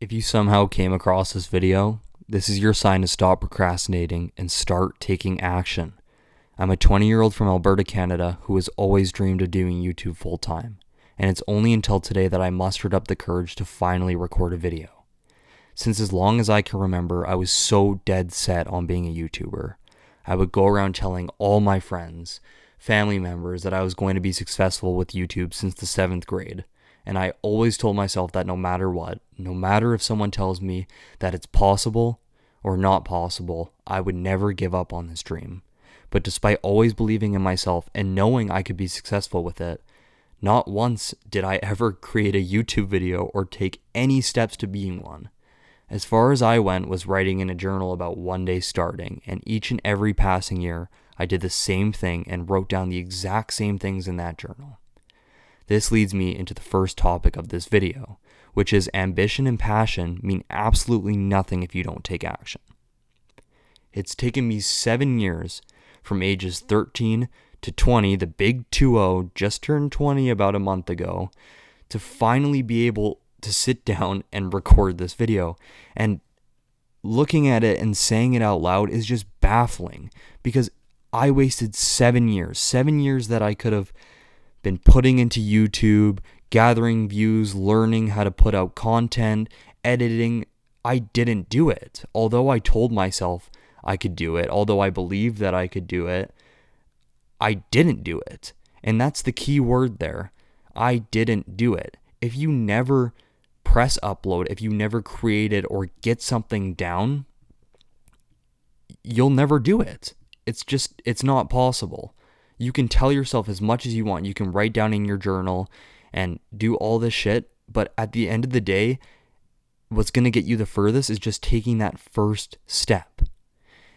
If you somehow came across this video, this is your sign to stop procrastinating and start taking action. I'm a 20-year-old from Alberta, Canada, who has always dreamed of doing YouTube full time, and it's only until today that I mustered up the courage to finally record a video. Since as long as I can remember, I was so dead set on being a YouTuber. I would go around telling all my friends, family members that I was going to be successful with YouTube since the 7th grade. And I always told myself that no matter what, no matter if someone tells me that it's possible or not possible, I would never give up on this dream. But despite always believing in myself and knowing I could be successful with it, not once did I ever create a YouTube video or take any steps to being one. As far as I went was writing in a journal about one day starting, and each and every passing year, I did the same thing and wrote down the exact same things in that journal. This leads me into the first topic of this video, which is ambition and passion mean absolutely nothing if you don't take action. It's taken me 7 years, from ages 13 to 20, the big 2-0, just turned 20 about a month ago, to finally be able to sit down and record this video. And looking at it and saying it out loud is just baffling, because I wasted 7 years that I could have been putting into YouTube, gathering views, learning how to put out content, editing. I didn't do it. Although I told myself I could do it, although I believed that I could do it, I didn't do it. And that's the key word there. I didn't do it. If you never press upload, if you never create it or get something down, you'll never do it. It's not possible. You can tell yourself as much as you want. You can write down in your journal and do all this shit. But at the end of the day, what's going to get you the furthest is just taking that first step.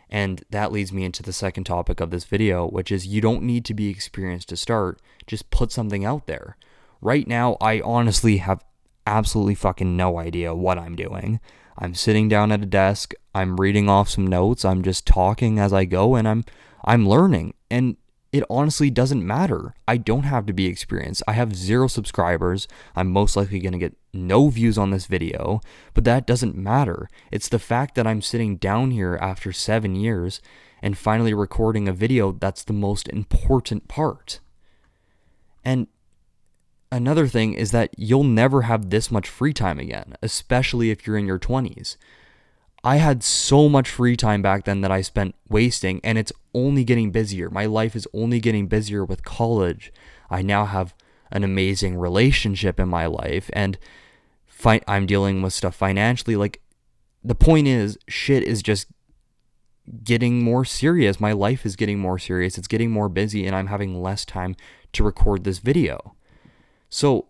And that leads me into the second topic of this video, which is you don't need to be experienced to start. Just put something out there. Right now, I honestly have absolutely fucking no idea what I'm doing. I'm sitting down at a desk. I'm reading off some notes. I'm just talking as I go, and I'm learning. And it honestly doesn't matter. I don't have to be experienced. I have 0 subscribers. I'm most likely going to get no views on this video, but that doesn't matter. It's the fact that I'm sitting down here after 7 years and finally recording a video that's the most important part. And another thing is that you'll never have this much free time again, especially if you're in your 20s. I had so much free time back then that I spent wasting, and it's only getting busier. My life is only getting busier with college. I now have an amazing relationship in my life, and I'm dealing with stuff financially. Like, the point is, shit is just getting more serious. My life is getting more serious. It's getting more busy, and I'm having less time to record this video. So,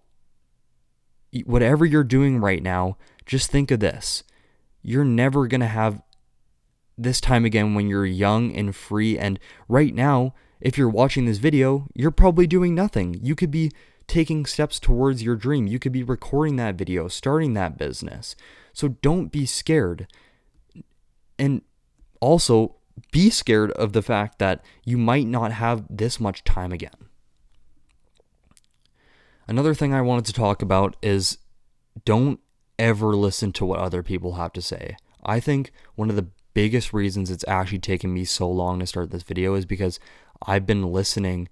whatever you're doing right now, just think of this. You're never going to have this time again when you're young and free. And right now, if you're watching this video, you're probably doing nothing. You could be taking steps towards your dream. You could be recording that video, starting that business. So don't be scared. And also, be scared of the fact that you might not have this much time again. Another thing I wanted to talk about is don't ever listen to what other people have to say. I think one of the biggest reasons it's actually taken me so long to start this video is because I've been listening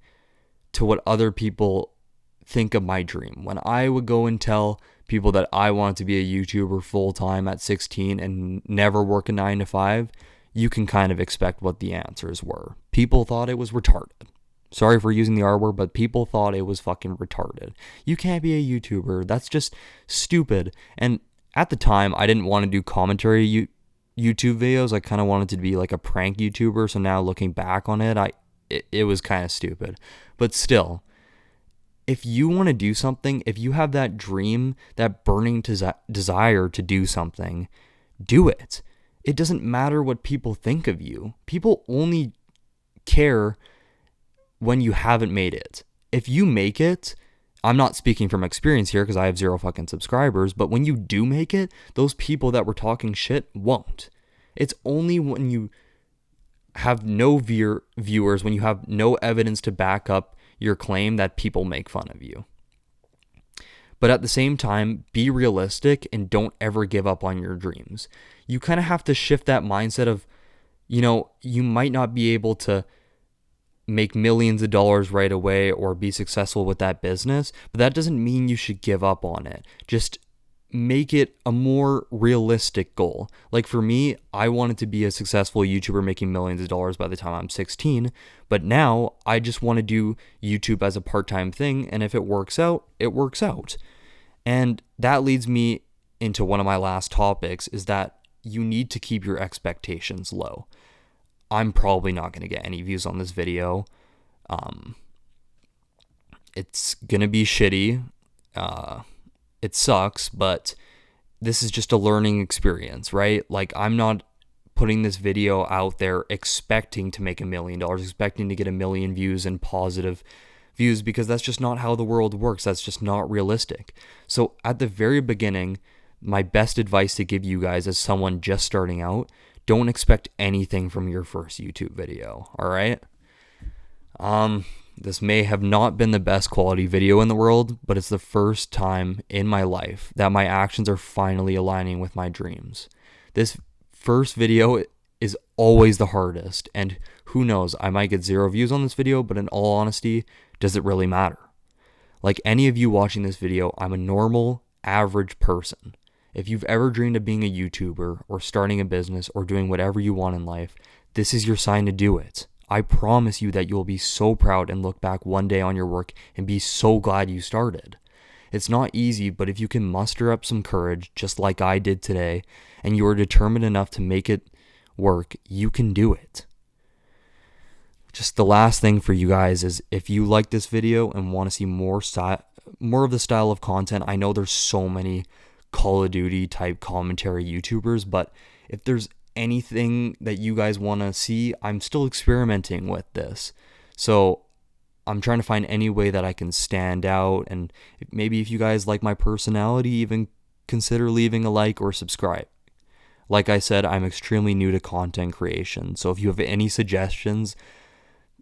to what other people think of my dream. When I would go and tell people that I wanted to be a YouTuber full time at 16 and never work a 9 to 5, you can kind of expect what the answers were. People thought it was retarded. Sorry for using the R word, but people thought it was fucking retarded. You can't be a YouTuber. That's just stupid. And at the time, I didn't want to do commentary YouTube videos. I kind of wanted to be like a prank YouTuber. So now looking back on it, it was kind of stupid. But still, if you want to do something, if you have that dream, that burning desire to do something, do it. It doesn't matter what people think of you. People only care when you haven't made it. If you make it, I'm not speaking from experience here because I have 0 fucking subscribers, but when you do make it, those people that were talking shit won't. It's only when you have no viewers, when you have no evidence to back up your claim, that people make fun of you. But at the same time, be realistic and don't ever give up on your dreams. You kind of have to shift that mindset of, you might not be able to make millions of dollars right away or be successful with that business, but that doesn't mean you should give up on it. Just make it a more realistic goal. Like for me, I wanted to be a successful YouTuber making millions of dollars by the time I'm 16, but now I just want to do YouTube as a part-time thing, and if it works out, it works out. And that leads me into one of my last topics, is that you need to keep your expectations low. I'm probably not going to get any views on this video. It's going to be shitty. It sucks, but this is just a learning experience, right? Like, I'm not putting this video out there expecting to make $1 million, expecting to get 1 million views and positive views, because that's just not how the world works. That's just not realistic. So at the very beginning, my best advice to give you guys as someone just starting out, don't expect anything from your first YouTube video, all right? This may have not been the best quality video in the world, but it's the first time in my life that my actions are finally aligning with my dreams. This first video is always the hardest, and who knows, I might get 0 views on this video, but in all honesty, does it really matter? Like any of you watching this video, I'm a normal, average person. If you've ever dreamed of being a YouTuber or starting a business or doing whatever you want in life, this is your sign to do it. I promise you that you'll be so proud and look back one day on your work and be so glad you started. It's not easy, but if you can muster up some courage, just like I did today, and you are determined enough to make it work, you can do it. Just the last thing for you guys is, if you like this video and want to see more of the style of content, I know there's so many Call of Duty type commentary YouTubers, but if there's anything that you guys want to see, I'm still experimenting with this. So I'm trying to find any way that I can stand out, and maybe if you guys like my personality, even consider leaving a like or subscribe. Like I said, I'm extremely new to content creation, so if you have any suggestions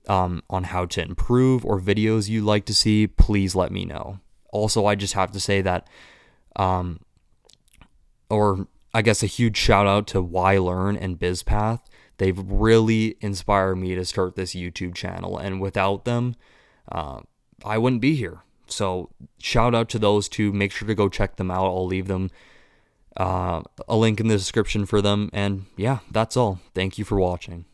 on how to improve or videos you'd like to see, please let me know. Also, I just have to say that or I guess a huge shout out to YLearn and BizPath. They've really inspired me to start this YouTube channel, and without them, I wouldn't be here. So shout out to those two. Make sure to go check them out. I'll leave them a link in the description for them. And yeah, that's all. Thank you for watching.